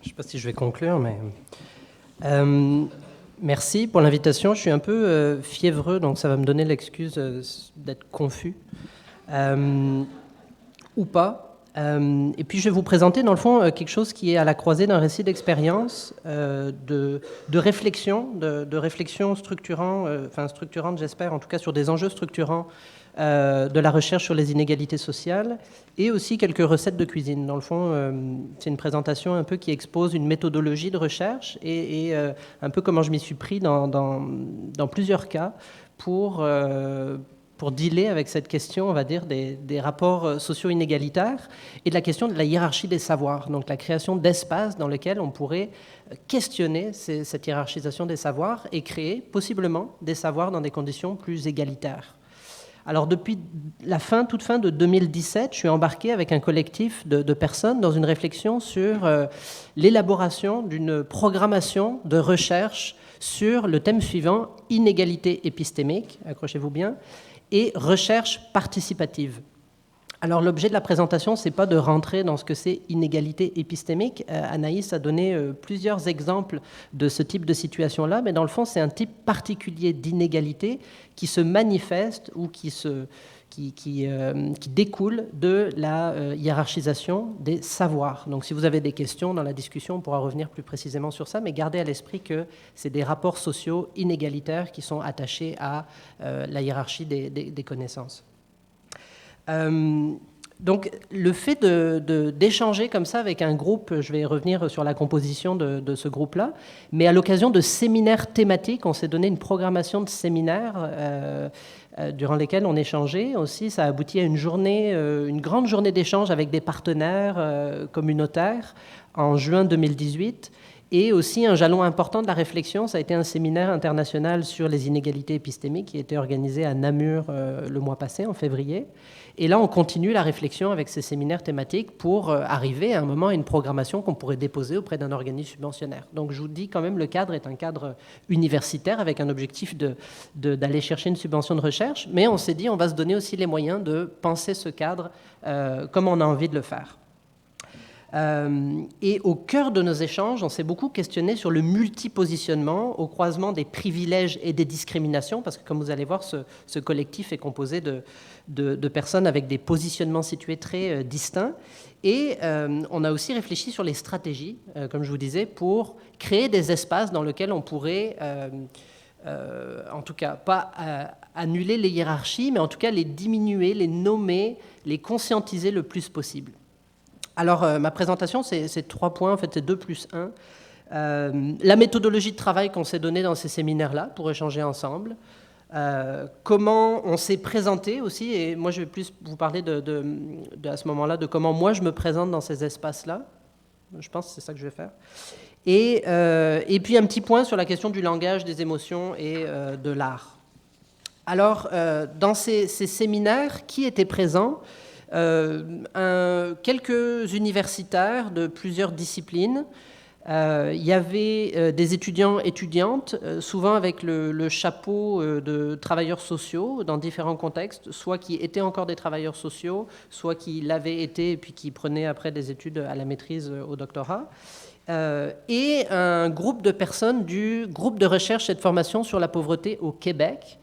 Je ne sais pas si je vais conclure, mais... merci pour l'invitation. Je suis un peu fiévreux, donc ça va me donner l'excuse d'être confus. Ou pas. Et puis je vais vous présenter, dans le fond, quelque chose qui est à la croisée d'un récit d'expérience, de réflexion, de réflexion structurante, j'espère, en tout cas sur des enjeux structurants de la recherche sur les inégalités sociales, et aussi quelques recettes de cuisine. Dans le fond, c'est une présentation un peu qui expose une méthodologie de recherche et un peu comment je m'y suis pris dans plusieurs cas pour dealer avec cette question, on va dire, des rapports sociaux inégalitaires et de la question de la hiérarchie des savoirs, donc la création d'espaces dans lesquels on pourrait questionner cette hiérarchisation des savoirs et créer possiblement des savoirs dans des conditions plus égalitaires. Alors depuis toute fin de 2017, je suis embarqué avec un collectif de personnes dans une réflexion sur l'élaboration d'une programmation de recherche sur le thème suivant, inégalité épistémique, accrochez-vous bien, et recherche participative. Alors l'objet de la présentation, ce n'est pas de rentrer dans ce que c'est inégalité épistémique. Anaïs a donné plusieurs exemples de ce type de situation-là, mais dans le fond, c'est un type particulier d'inégalité qui se manifeste ou qui découle de la hiérarchisation des savoirs. Donc si vous avez des questions dans la discussion, on pourra revenir plus précisément sur ça, mais gardez à l'esprit que c'est des rapports sociaux inégalitaires qui sont attachés à la hiérarchie des connaissances. Donc le fait d'échanger comme ça avec un groupe, je vais revenir sur la composition de ce groupe-là, mais à l'occasion de séminaires thématiques, on s'est donné une programmation de séminaires durant lesquels on échangeait aussi. Ça a abouti à une grande journée d'échange avec des partenaires communautaires en juin 2018. Et aussi un jalon important de la réflexion, ça a été un séminaire international sur les inégalités épistémiques qui a été organisé à Namur le mois passé, en février. Et là, on continue la réflexion avec ces séminaires thématiques pour arriver à un moment à une programmation qu'on pourrait déposer auprès d'un organisme subventionnaire. Donc je vous dis quand même, le cadre est un cadre universitaire avec un objectif d'aller chercher une subvention de recherche, mais on s'est dit on va se donner aussi les moyens de penser ce cadre comme on a envie de le faire. Et au cœur de nos échanges, on s'est beaucoup questionné sur le multipositionnement au croisement des privilèges et des discriminations, parce que comme vous allez voir, ce collectif est composé de personnes avec des positionnements situés très distincts. Et on a aussi réfléchi sur les stratégies, comme je vous disais, pour créer des espaces dans lesquels on pourrait, en tout cas, pas annuler les hiérarchies, mais en tout cas les diminuer, les nommer, les conscientiser le plus possible. Alors, ma présentation, c'est 3 points, en fait, c'est 2 plus 1. La méthodologie de travail qu'on s'est donnée dans ces séminaires-là pour échanger ensemble. Comment on s'est présenté aussi, et moi, je vais plus vous parler à ce moment-là de comment moi, je me présente dans ces espaces-là. Je pense que c'est ça que je vais faire. Et puis, un petit point sur la question du langage, des émotions et de l'art. Alors, dans ces séminaires, qui était présent ? Quelques universitaires de plusieurs disciplines. Il y avait des étudiantes, souvent avec le chapeau de travailleurs sociaux dans différents contextes, soit qui étaient encore des travailleurs sociaux, soit qui l'avaient été et puis qui prenaient après des études à la maîtrise au doctorat. Et un groupe de personnes du groupe de recherche et de formation sur la pauvreté au Québec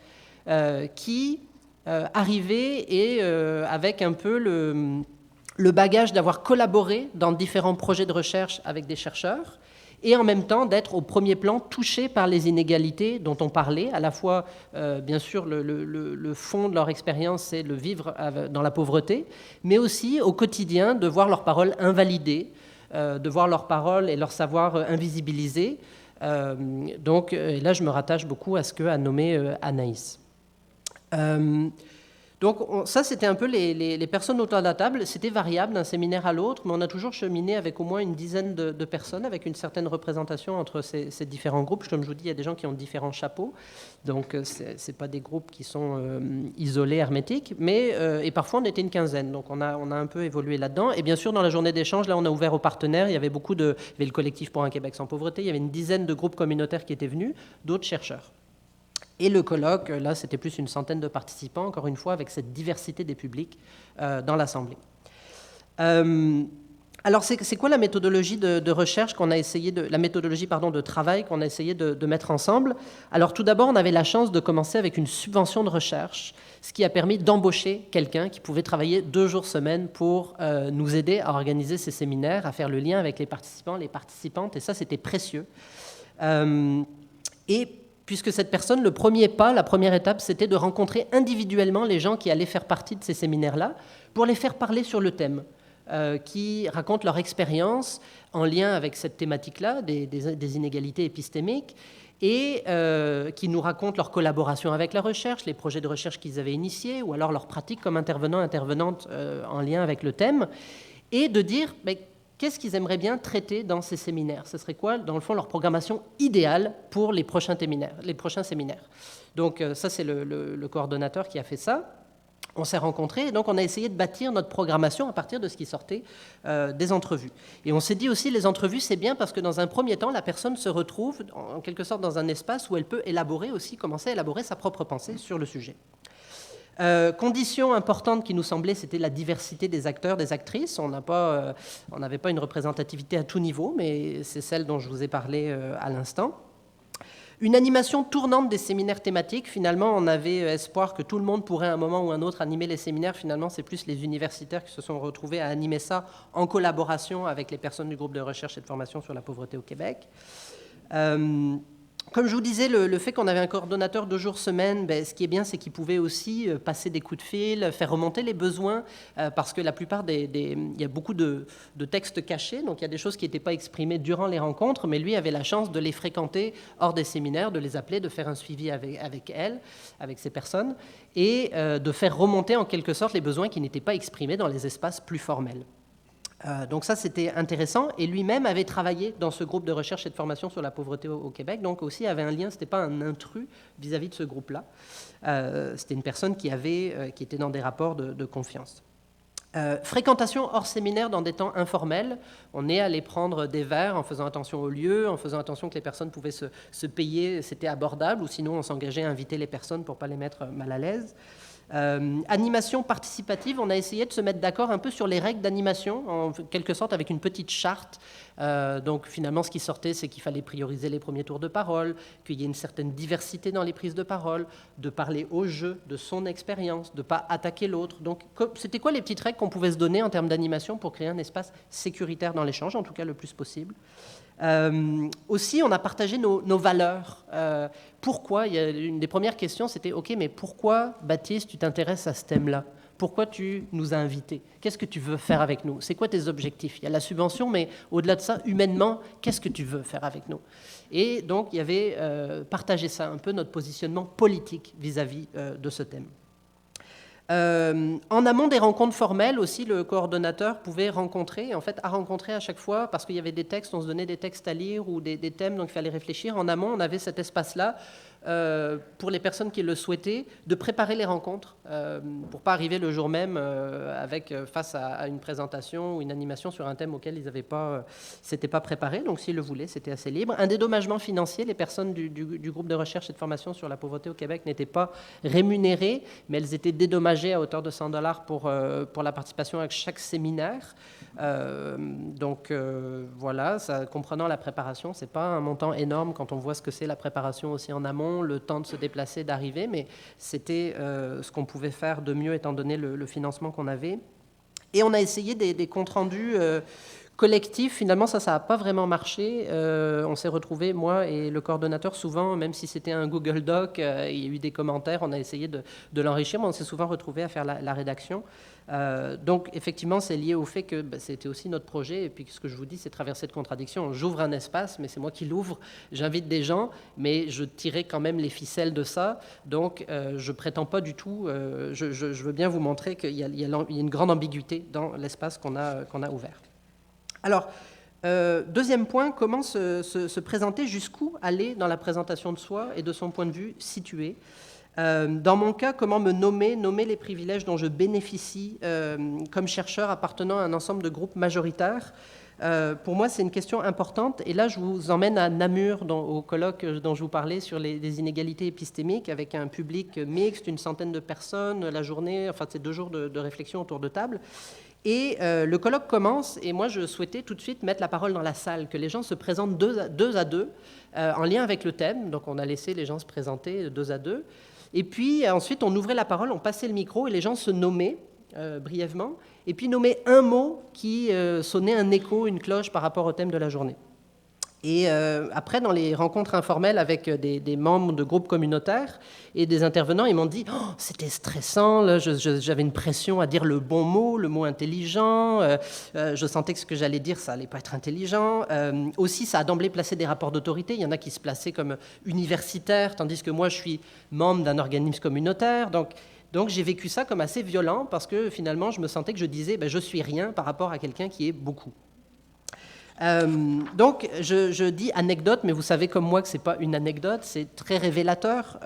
qui arrivé et avec un peu le bagage d'avoir collaboré dans différents projets de recherche avec des chercheurs et en même temps d'être au premier plan touchés par les inégalités dont on parlait, à la fois, bien sûr, le fond de leur expérience, c'est le vivre dans la pauvreté, mais aussi au quotidien de voir leurs paroles invalidées, de voir leurs paroles et leur savoir invisibilisés. Donc là, je me rattache beaucoup à ce qu'a nommé Anaïs. Donc ça, c'était un peu les personnes autour de la table. C'était variable d'un séminaire à l'autre, mais on a toujours cheminé avec au moins une dizaine de personnes, avec une certaine représentation entre ces différents groupes. Comme je vous dis, il y a des gens qui ont différents chapeaux, donc c'est pas des groupes qui sont isolés, hermétiques, mais et parfois on était une quinzaine, donc on a un peu évolué là-dedans. Et bien sûr, dans la journée d'échange, là, on a ouvert aux partenaires. Il y avait il y avait le collectif pour un Québec sans pauvreté. Il y avait une dizaine de groupes communautaires qui étaient venus, d'autres chercheurs. Et le colloque, là, c'était plus une centaine de participants, encore une fois, avec cette diversité des publics dans l'Assemblée. Alors, c'est quoi la méthodologie de recherche qu'on a essayé la méthodologie de travail qu'on a essayé de mettre ensemble? Alors, tout d'abord, on avait la chance de commencer avec une subvention de recherche, ce qui a permis d'embaucher quelqu'un qui pouvait travailler 2 jours semaine pour nous aider à organiser ces séminaires, à faire le lien avec les participants, les participantes, et ça, c'était précieux. Et puisque cette personne, le premier pas, la première étape, c'était de rencontrer individuellement les gens qui allaient faire partie de ces séminaires-là pour les faire parler sur le thème. Qui racontent leur expérience en lien avec cette thématique-là, des inégalités épistémiques, et qui nous racontent leur collaboration avec la recherche, les projets de recherche qu'ils avaient initiés, ou alors leur pratique comme intervenants, intervenantes en lien avec le thème, et de dire qu'est-ce qu'ils aimeraient bien traiter dans ces séminaires. Ce serait quoi, dans le fond, leur programmation idéale pour les prochains séminaires. Donc ça, c'est le coordonnateur qui a fait ça. On s'est rencontrés et donc on a essayé de bâtir notre programmation à partir de ce qui sortait des entrevues. Et on s'est dit aussi, les entrevues, c'est bien parce que dans un premier temps, la personne se retrouve en quelque sorte dans un espace où elle peut commencer à élaborer sa propre pensée sur le sujet. Condition importante qui nous semblait, c'était la diversité des acteurs, des actrices. On n'avait pas une représentativité à tout niveau, mais c'est celle dont je vous ai parlé à l'instant. Une animation tournante des séminaires thématiques. Finalement, on avait espoir que tout le monde pourrait à un moment ou un autre animer les séminaires. Finalement, c'est plus les universitaires qui se sont retrouvés à animer ça en collaboration avec les personnes du groupe de recherche et de formation sur la pauvreté au Québec. Comme je vous disais, le fait qu'on avait un coordonnateur 2 jours semaine, ce qui est bien, c'est qu'il pouvait aussi passer des coups de fil, faire remonter les besoins, parce que la plupart il y a beaucoup de textes cachés, donc il y a des choses qui n'étaient pas exprimées durant les rencontres, mais lui avait la chance de les fréquenter hors des séminaires, de les appeler, de faire un suivi avec ces personnes, et de faire remonter en quelque sorte les besoins qui n'étaient pas exprimés dans les espaces plus formels. Donc ça, c'était intéressant. Et lui-même avait travaillé dans ce groupe de recherche et de formation sur la pauvreté au Québec, donc aussi avait un lien, ce n'était pas un intrus vis-à-vis de ce groupe-là. C'était une personne qui était dans des rapports de confiance. Fréquentation hors séminaire dans des temps informels. On est allé prendre des verres en faisant attention au lieu, en faisant attention que les personnes pouvaient se payer, c'était abordable, ou sinon on s'engageait à inviter les personnes pour ne pas les mettre mal à l'aise. Animation participative, on a essayé de se mettre d'accord un peu sur les règles d'animation, en quelque sorte avec une petite charte. Donc finalement, ce qui sortait, c'est qu'il fallait prioriser les premiers tours de parole, qu'il y ait une certaine diversité dans les prises de parole, de parler au jeu, de son expérience, de ne pas attaquer l'autre. Donc c'était quoi les petites règles qu'on pouvait se donner en termes d'animation pour créer un espace sécuritaire dans l'échange, en tout cas le plus possible. Aussi, on a partagé nos valeurs. Pourquoi une des premières questions, c'était « Ok, mais pourquoi, Baptiste, tu t'intéresses à ce thème-là? Pourquoi tu nous as invités? Qu'est-ce que tu veux faire avec nous? C'est quoi tes objectifs? Il y a la subvention, mais au-delà de ça, humainement, qu'est-ce que tu veux faire avec nous ?» Et donc, il y avait partagé ça, un peu notre positionnement politique vis-à-vis de ce thème. En amont des rencontres formelles aussi, le coordonnateur pouvait rencontrer à chaque fois, parce qu'il y avait des textes, on se donnait des textes à lire ou des thèmes, donc il fallait réfléchir. En amont, on avait cet espace-là pour les personnes qui le souhaitaient, de préparer les rencontres pour pas arriver le jour même face à une présentation ou une animation sur un thème auquel ils s'étaient pas préparés. Donc s'ils le voulaient, c'était assez libre. Un dédommagement financier, les personnes du groupe de recherche et de formation sur la pauvreté au Québec n'étaient pas rémunérées, mais elles étaient dédommagées à hauteur de $100 pour la participation à chaque séminaire. Voilà, ça, comprenant la préparation, c'est pas un montant énorme quand on voit ce que c'est la préparation aussi en amont, le temps de se déplacer, d'arriver, mais c'était ce qu'on pouvait faire de mieux étant donné le financement qu'on avait. Et on a essayé des comptes rendus collectif, finalement, ça n'a pas vraiment marché. On s'est retrouvés, moi et le coordonnateur, souvent, même si c'était un Google Doc, il y a eu des commentaires, on a essayé de l'enrichir, mais on s'est souvent retrouvés à faire la rédaction. Donc, effectivement, c'est lié au fait que c'était aussi notre projet, et puis ce que je vous dis, c'est traverser de contradictions. J'ouvre un espace, mais c'est moi qui l'ouvre, j'invite des gens, mais je tirais quand même les ficelles de ça, donc je prétends pas du tout, je veux bien vous montrer qu'il y a une grande ambiguïté dans l'espace qu'on a ouvert. Alors, deuxième point, comment se présenter, jusqu'où aller dans la présentation de soi et de son point de vue situé. Dans mon cas, comment me nommer les privilèges dont je bénéficie comme chercheur appartenant à un ensemble de groupes majoritaires. Pour moi, c'est une question importante. Et là, je vous emmène à Namur, au colloque dont je vous parlais sur les inégalités épistémiques, avec un public mixte, une centaine de personnes, la journée, enfin, c'est 2 jours de réflexion autour de table. Et le colloque commence, et moi je souhaitais tout de suite mettre la parole dans la salle, que les gens se présentent deux à deux, en lien avec le thème. Donc on a laissé les gens se présenter 2 à 2. Et puis ensuite on ouvrait la parole, on passait le micro, et les gens se nommaient brièvement, et puis nommaient un mot qui sonnait un écho, une cloche par rapport au thème de la journée. Et après, dans les rencontres informelles avec des membres de groupes communautaires et des intervenants, ils m'ont dit oh, « c'était stressant, là, j'avais une pression à dire le bon mot, le mot intelligent, je sentais que ce que j'allais dire, ça allait pas être intelligent. Aussi, ça a d'emblée placé des rapports d'autorité. Il y en a qui se plaçaient comme universitaires, tandis que moi, je suis membre d'un organisme communautaire. Donc j'ai vécu ça comme assez violent parce que finalement, je me sentais que je disais je suis rien par rapport à quelqu'un qui est beaucoup. Donc, je dis anecdote, mais vous savez comme moi que ce n'est pas une anecdote, c'est très révélateur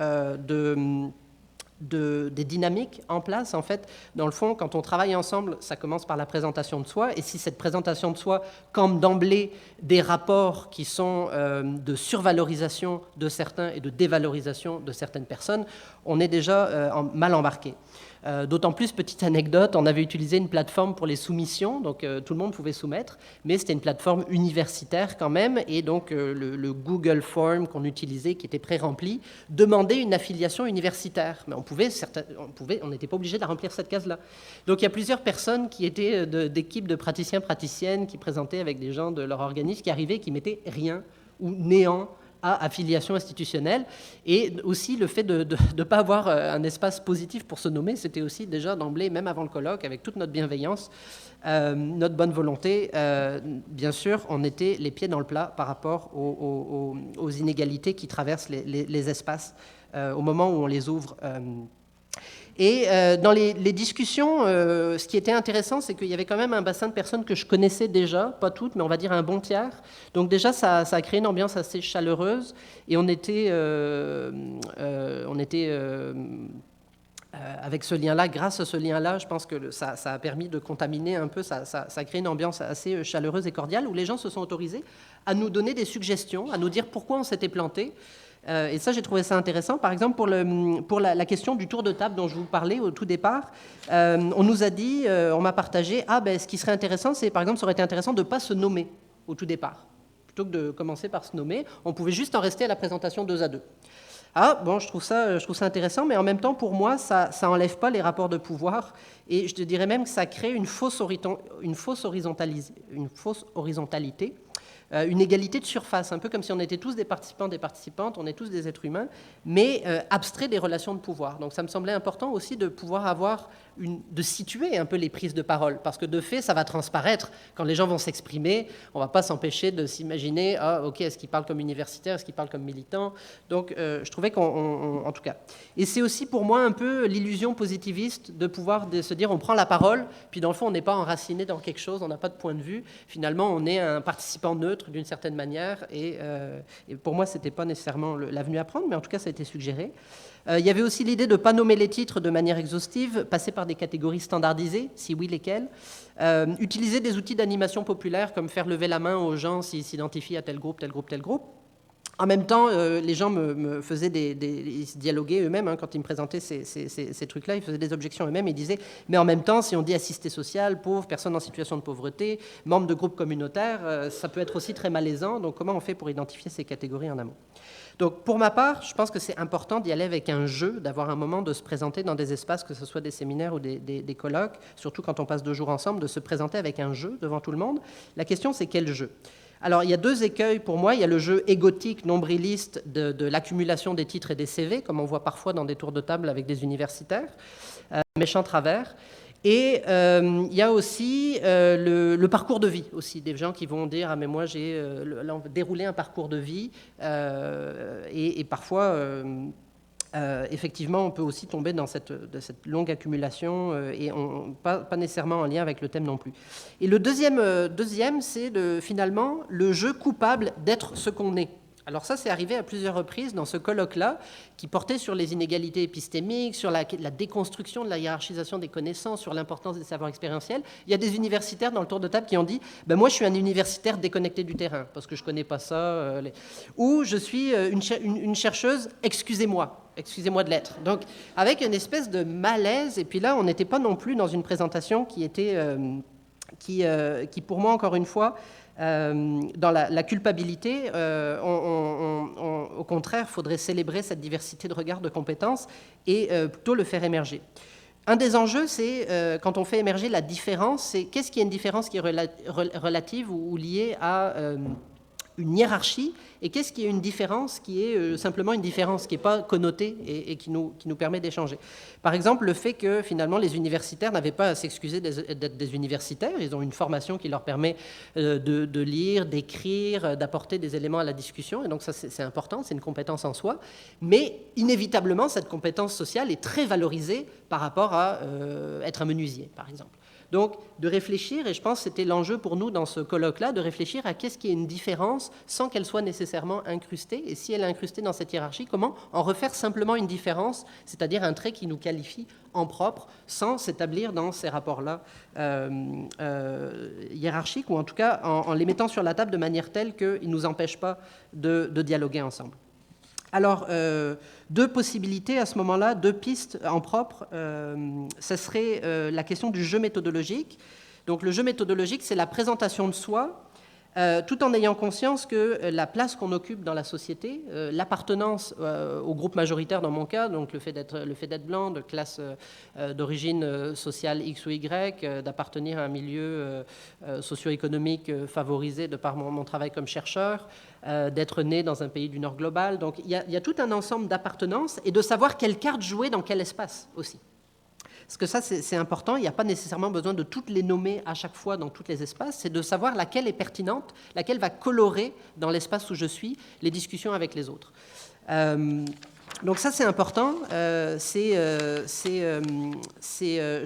des dynamiques en place. En fait, dans le fond, quand on travaille ensemble, ça commence par la présentation de soi, et si cette présentation de soi campe d'emblée des rapports qui sont de survalorisation de certains et de dévalorisation de certaines personnes, on est déjà mal embarqué. D'autant plus, petite anecdote, on avait utilisé une plateforme pour les soumissions, donc tout le monde pouvait soumettre, mais c'était une plateforme universitaire quand même, et donc le Google Form qu'on utilisait, qui était pré-rempli, demandait une affiliation universitaire, mais on n'était pas obligé de remplir cette case-là. Donc il y a plusieurs personnes qui étaient d'équipes de praticiens-praticiennes qui présentaient avec des gens de leur organisme, qui arrivaient, qui mettaient rien ou néant à affiliation institutionnelle, et aussi le fait de ne pas avoir un espace positif pour se nommer, c'était aussi déjà d'emblée, même avant le colloque, avec toute notre bienveillance, notre bonne volonté, bien sûr, on était les pieds dans le plat par rapport aux inégalités qui traversent les espaces au moment où on les ouvre. Et dans les discussions, ce qui était intéressant, c'est qu'il y avait quand même un bassin de personnes que je connaissais déjà, pas toutes, mais on va dire un bon tiers. Donc déjà, ça a créé une ambiance assez chaleureuse, et on était avec ce lien-là, grâce à ce lien-là, je pense que ça a permis de contaminer un peu, ça a créé une ambiance assez chaleureuse et cordiale, où les gens se sont autorisés à nous donner des suggestions, à nous dire pourquoi on s'était planté. Et ça, j'ai trouvé ça intéressant. Par exemple, pour la question du tour de table dont je vous parlais au tout départ, on nous a dit, on m'a partagé, ce qui serait intéressant, c'est par exemple, ça aurait été intéressant de ne pas se nommer au tout départ. Plutôt que de commencer par se nommer, on pouvait juste en rester à la présentation 2 à 2. Je trouve ça intéressant, mais en même temps, pour moi, ça n'enlève pas les rapports de pouvoir, et je te dirais même que ça crée une fausse horizontalité, une égalité de surface, un peu comme si on était tous des participants, des participantes, on est tous des êtres humains, mais abstraits des relations de pouvoir. Donc ça me semblait important aussi de pouvoir de situer un peu les prises de parole, parce que de fait, ça va transparaître quand les gens vont s'exprimer. On ne va pas s'empêcher de s'imaginer, est-ce qu'ils parlent comme universitaire, est-ce qu'ils parlent comme militant. Donc je trouvais en tout cas. Et c'est aussi pour moi un peu l'illusion positiviste de pouvoir se dire, on prend la parole, puis dans le fond, on n'est pas enraciné dans quelque chose, on n'a pas de point de vue. Finalement, on est un participant neutre d'une certaine manière, et pour moi, ce n'était pas nécessairement l'avenue à prendre, mais en tout cas, ça a été suggéré. Il y avait aussi l'idée de ne pas nommer les titres de manière exhaustive, passer par des catégories standardisées, si oui, lesquelles. Utiliser des outils d'animation populaire, comme faire lever la main aux gens s'ils s'identifient à tel groupe, tel groupe, tel groupe. En même temps, les gens me faisaient ils se dialoguaient eux-mêmes, quand ils me présentaient ces trucs-là, ils faisaient des objections eux-mêmes, et ils disaient « mais en même temps, si on dit assisté social, pauvre, personne en situation de pauvreté, membre de groupes communautaires, ça peut être aussi très malaisant, donc comment on fait pour identifier ces catégories en amont ?» Donc pour ma part, je pense que c'est important d'y aller avec un jeu, d'avoir un moment de se présenter dans des espaces, que ce soit des séminaires ou des colloques, surtout quand on passe 2 jours ensemble, de se présenter avec un jeu devant tout le monde. La question, c'est quel jeu ? Alors, il y a 2 écueils pour moi. Il y a le jeu égotique, nombriliste de l'accumulation des titres et des CV, comme on voit parfois dans des tours de table avec des universitaires, méchant travers. Et il y a aussi le parcours de vie, aussi, des gens qui vont dire « ah mais moi j'ai déroulé un parcours de vie et parfois... effectivement, on peut aussi tomber dans cette longue accumulation et pas nécessairement en lien avec le thème non plus. Et le deuxième c'est finalement le jeu coupable d'être ce qu'on est. Alors ça, c'est arrivé à plusieurs reprises dans ce colloque-là, qui portait sur les inégalités épistémiques, sur la déconstruction de la hiérarchisation des connaissances, sur l'importance des savoirs expérientiels. Il y a des universitaires dans le tour de table qui ont dit « moi, je suis un universitaire déconnecté du terrain, parce que je ne connais pas ça. Ou je suis une chercheuse, excusez-moi de l'être. » Donc, avec une espèce de malaise, et puis là, on n'était pas non plus dans une présentation qui était... qui, pour moi, encore une fois, dans la culpabilité, au contraire, il faudrait célébrer cette diversité de regards, de compétences, et plutôt le faire émerger. Un des enjeux, c'est, quand on fait émerger la différence, c'est qu'est-ce qui est une différence qui est relative ou liée à une hiérarchie, et qu'est-ce qui est une différence qui est simplement une différence, qui n'est pas connotée et qui nous permet d'échanger. Par exemple, le fait que finalement les universitaires n'avaient pas à s'excuser d'être des universitaires, ils ont une formation qui leur permet de lire, d'écrire, d'apporter des éléments à la discussion, et donc ça c'est important, c'est une compétence en soi, mais inévitablement cette compétence sociale est très valorisée par rapport à être un menuisier, par exemple. Donc, de réfléchir, et je pense que c'était l'enjeu pour nous dans ce colloque-là, de réfléchir à qu'est-ce qui est une différence sans qu'elle soit nécessairement incrustée, et si elle est incrustée dans cette hiérarchie, comment en refaire simplement une différence, c'est-à-dire un trait qui nous qualifie en propre, sans s'établir dans ces rapports-là hiérarchiques, ou en tout cas en les mettant sur la table de manière telle qu'ils ne nous empêchent pas de dialoguer ensemble. Alors, deux possibilités à ce moment-là, deux pistes en propre, ce serait la question du jeu méthodologique. Donc le jeu méthodologique, c'est la présentation de soi, tout en ayant conscience que la place qu'on occupe dans la société, l'appartenance au groupe majoritaire dans mon cas, donc le fait d'être blanc, de classe d'origine sociale X ou Y, d'appartenir à un milieu socio-économique favorisé de par mon travail comme chercheur, d'être né dans un pays du Nord global. Donc il y a tout un ensemble d'appartenances et de savoir quelle carte jouer dans quel espace aussi. Parce que ça, c'est important, il n'y a pas nécessairement besoin de toutes les nommer à chaque fois dans tous les espaces, c'est de savoir laquelle est pertinente, laquelle va colorer dans l'espace où je suis les discussions avec les autres. Donc ça, c'est important. Je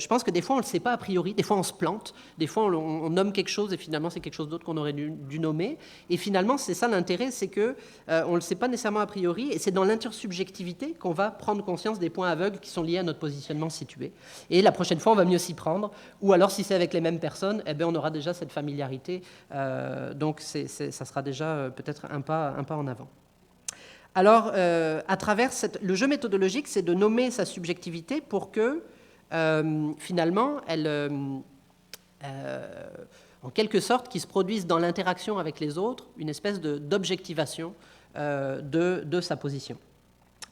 pense que des fois, on ne le sait pas a priori. Des fois, on se plante. Des fois, on nomme quelque chose et finalement, c'est quelque chose d'autre qu'on aurait dû nommer. Et finalement, c'est ça l'intérêt, c'est qu'on ne le sait pas nécessairement a priori. Et c'est dans l'intersubjectivité qu'on va prendre conscience des points aveugles qui sont liés à notre positionnement situé. Et la prochaine fois, on va mieux s'y prendre. Ou alors, si c'est avec les mêmes personnes, eh bien, on aura déjà cette familiarité. Donc, ça sera déjà peut-être un pas en avant. Alors, à travers le jeu méthodologique, c'est de nommer sa subjectivité pour que, finalement, elle, en quelque sorte, qu'il se produise dans l'interaction avec les autres une espèce d'objectivation de sa position.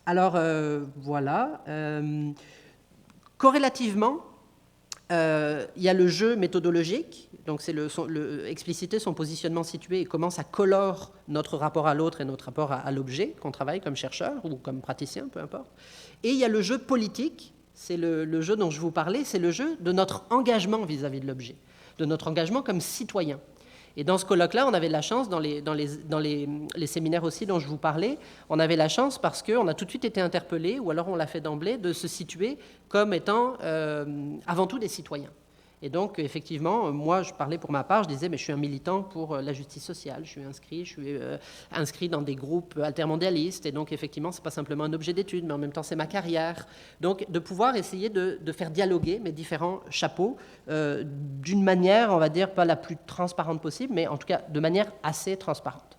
Alors, voilà. Corrélativement, il y a le jeu méthodologique, donc c'est expliciter son positionnement situé et comment ça colore notre rapport à l'autre et notre rapport à l'objet qu'on travaille comme chercheur ou comme praticien, peu importe. Et il y a le jeu politique, c'est le jeu dont je vous parlais, c'est le jeu de notre engagement vis-à-vis de l'objet, de notre engagement comme citoyen. Et dans ce colloque-là, on avait la chance, dans les séminaires aussi dont je vous parlais, on avait la chance parce qu'on a tout de suite été interpellés, ou alors on l'a fait d'emblée, de se situer comme étant avant tout des citoyens. Et donc, effectivement, moi, je parlais pour ma part, je disais, mais je suis un militant pour la justice sociale, je suis inscrit dans des groupes altermondialistes, et donc, effectivement, ce n'est pas simplement un objet d'étude, mais en même temps, c'est ma carrière. Donc, de pouvoir essayer de faire dialoguer mes différents chapeaux d'une manière, on va dire, pas la plus transparente possible, mais en tout cas, de manière assez transparente.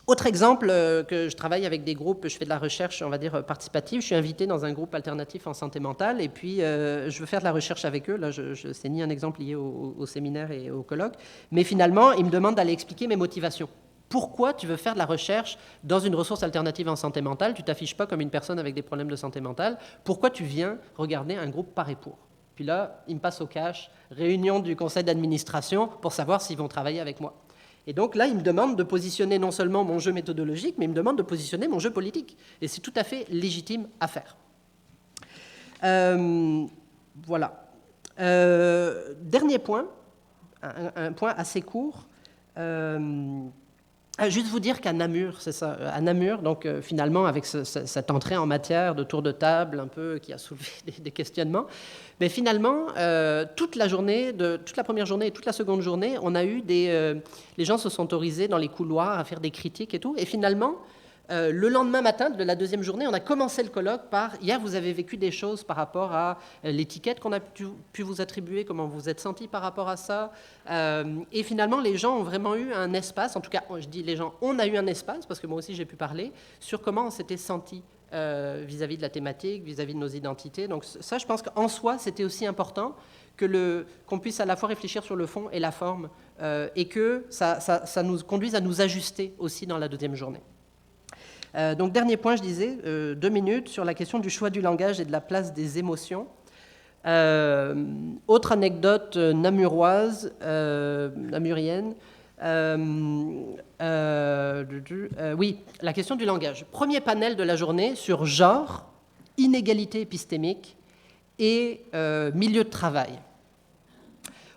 Autre exemple, que je travaille avec des groupes, je fais de la recherche, on va dire, participative. Je suis invité dans un groupe alternatif en santé mentale et puis je veux faire de la recherche avec eux. Là, c'est ni un exemple lié au séminaire et au colloque, mais finalement, ils me demandent d'aller expliquer mes motivations. Pourquoi tu veux faire de la recherche dans une ressource alternative en santé mentale? Tu ne t'affiches pas comme une personne avec des problèmes de santé mentale. Pourquoi tu viens regarder un groupe par et pour? Puis là, ils me passent au cash, réunion du conseil d'administration pour savoir s'ils vont travailler avec moi. Et donc là, il me demande de positionner non seulement mon jeu méthodologique, mais il me demande de positionner mon jeu politique. Et c'est tout à fait légitime à faire. Voilà. Dernier point, un point assez court. Juste vous dire qu'à Namur, c'est ça, à Namur, donc finalement avec cette entrée en matière de tour de table un peu qui a soulevé des questionnements, mais finalement toute la journée, toute la première journée et toute la seconde journée, on a eu les gens se sont autorisés dans les couloirs à faire des critiques et tout, et finalement le lendemain matin de la deuxième journée, on a commencé le colloque par « Hier, vous avez vécu des choses par rapport à l'étiquette qu'on a pu vous attribuer, comment vous êtes senti par rapport à ça. » Et finalement, les gens ont vraiment eu un espace, en tout cas, je dis les gens, on a eu un espace, parce que moi aussi j'ai pu parler, sur comment on s'était senti vis-à-vis de la thématique, vis-à-vis de nos identités. Donc ça, je pense qu'en soi, c'était aussi important qu'on puisse à la fois réfléchir sur le fond et la forme, et que ça nous conduise à nous ajuster aussi dans la deuxième journée. Donc dernier point, je disais, 2 minutes sur la question du choix du langage et de la place des émotions. Autre anecdote namuroise, namurienne. Oui, la question du langage. Premier panel de la journée sur genre, inégalité épistémique et milieu de travail.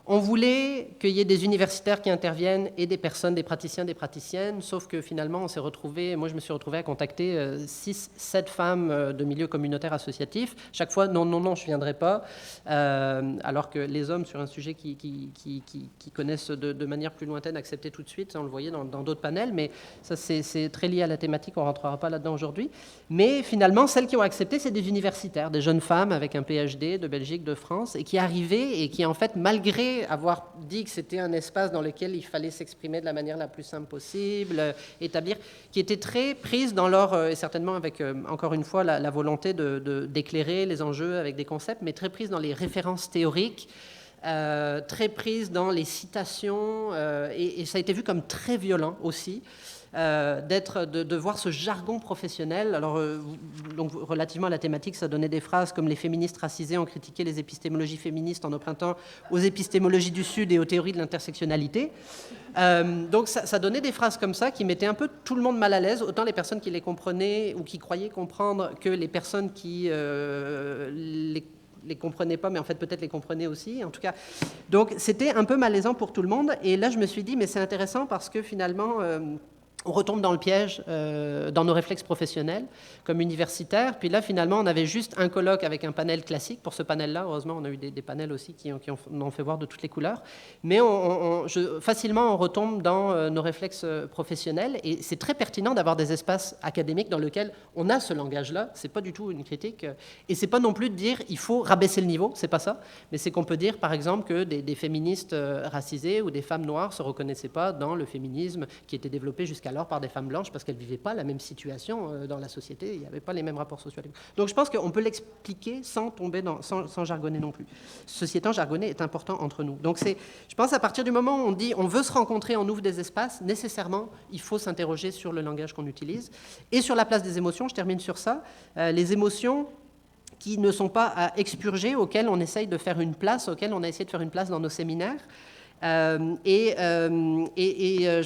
On voulait qu'il y ait des universitaires qui interviennent et des personnes, des praticiens, des praticiennes, sauf que finalement, on s'est retrouvé, moi je me suis retrouvé à contacter 6-7 femmes de milieux communautaires associatifs. Chaque fois, non, je ne viendrai pas, alors que les hommes, sur un sujet qui connaissent de manière plus lointaine, acceptaient tout de suite, ça, on le voyait dans d'autres panels, mais ça c'est très lié à la thématique, on ne rentrera pas là-dedans aujourd'hui. Mais finalement, celles qui ont accepté, c'est des universitaires, des jeunes femmes avec un PhD de Belgique, de France, et qui arrivaient et qui, en fait, malgré avoir dit que c'était un espace dans lequel il fallait s'exprimer de la manière la plus simple possible, établir, qui étaient très prises dans leur, et certainement avec, encore une fois, la volonté d'éclairer les enjeux avec des concepts, mais très prises dans les références théoriques, très prises dans les citations, et ça a été vu comme très violent aussi. De voir ce jargon professionnel. Alors, donc, relativement à la thématique, ça donnait des phrases comme « Les féministes racisées ont critiqué les épistémologies féministes en empruntant aux épistémologies du Sud et aux théories de l'intersectionnalité ». Donc, ça donnait des phrases comme ça qui mettaient un peu tout le monde mal à l'aise, autant les personnes qui les comprenaient ou qui croyaient comprendre que les personnes qui les comprenaient pas, mais en fait peut-être les comprenaient aussi, en tout cas. Donc, c'était un peu malaisant pour tout le monde. Et là, je me suis dit, mais c'est intéressant parce que finalement... on retombe dans le piège dans nos réflexes professionnels comme universitaires. Puis là, finalement, on avait juste un colloque avec un panel classique. Pour ce panel-là, heureusement, on a eu des panels aussi qui ont fait voir de toutes les couleurs. Mais facilement, on retombe dans nos réflexes professionnels. Et c'est très pertinent d'avoir des espaces académiques dans lesquels on a ce langage-là. Ce n'est pas du tout une critique. Et ce n'est pas non plus de dire il faut rabaisser le niveau. Ce n'est pas ça. Mais c'est qu'on peut dire, par exemple, que des féministes racisées ou des femmes noires ne se reconnaissaient pas dans le féminisme qui était développé jusqu'à par des femmes blanches parce qu'elles ne vivaient pas la même situation dans la société, il n'y avait pas les mêmes rapports sociaux. Donc je pense qu'on peut l'expliquer sans tomber sans jargonner non plus. Ceci étant, jargonner est important entre nous. Donc je pense à partir du moment où on dit on veut se rencontrer, on ouvre des espaces, nécessairement il faut s'interroger sur le langage qu'on utilise. Et sur la place des émotions, je termine sur ça, les émotions qui ne sont pas à expurger, auxquelles on essaye de faire une place, auxquelles on a essayé de faire une place dans nos séminaires. Je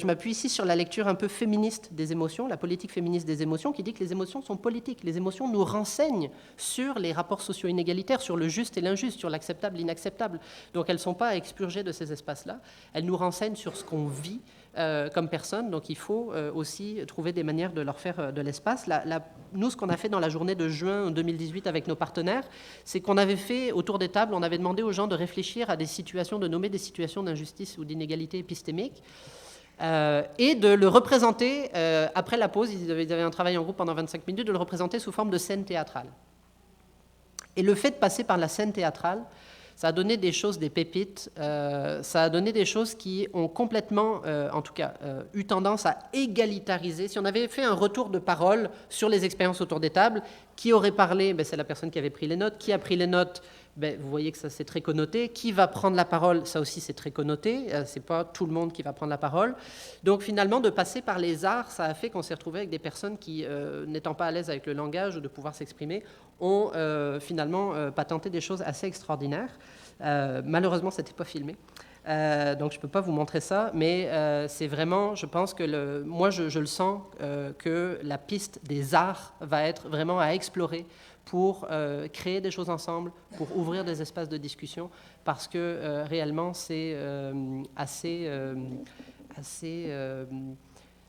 m'appuie ici sur la lecture un peu féministe des émotions, la politique féministe des émotions, qui dit que les émotions sont politiques. Les émotions nous renseignent sur les rapports socio-inégalitaires, sur le juste et l'injuste, sur l'acceptable et l'inacceptable. Donc elles ne sont pas à expurger de ces espaces-là. Elles nous renseignent sur ce qu'on vit comme personne. Donc il faut aussi trouver des manières de leur faire de l'espace. Nous, ce qu'on a fait dans la journée de juin 2018 avec nos partenaires, c'est qu'on avait fait, autour des tables, on avait demandé aux gens de réfléchir à des situations, de nommer des situations d'injustice ou d'inégalité épistémique, et de le représenter, après la pause, ils avaient un travail en groupe pendant 25 minutes, de le représenter sous forme de scène théâtrale. Et le fait de passer par la scène théâtrale, ça a donné des choses, des pépites, ça a donné des choses qui ont complètement, en tout cas, eu tendance à égalitariser. Si on avait fait un retour de parole sur les expériences autour des tables, qui aurait parlé? C'est la personne qui avait pris les notes. Qui a pris les notes? Vous voyez que ça, c'est très connoté. Qui va prendre la parole? Ça aussi, c'est très connoté. C'est pas tout le monde qui va prendre la parole. Donc, finalement, de passer par les arts, ça a fait qu'on s'est retrouvé avec des personnes qui, n'étant pas à l'aise avec le langage ou de pouvoir s'exprimer, ont finalement patenté des choses assez extraordinaires. Malheureusement, ça n'était pas filmé. Donc je ne peux pas vous montrer ça, mais c'est vraiment, je pense que moi je le sens, que la piste des arts va être vraiment à explorer pour créer des choses ensemble, pour ouvrir des espaces de discussion, parce que réellement c'est assez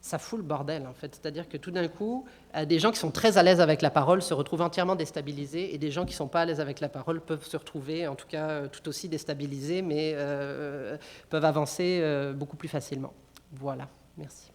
ça fout le bordel, en fait. C'est-à-dire que tout d'un coup, des gens qui sont très à l'aise avec la parole se retrouvent entièrement déstabilisés, et des gens qui ne sont pas à l'aise avec la parole peuvent se retrouver, en tout cas, tout aussi déstabilisés, mais peuvent avancer beaucoup plus facilement. Voilà, merci.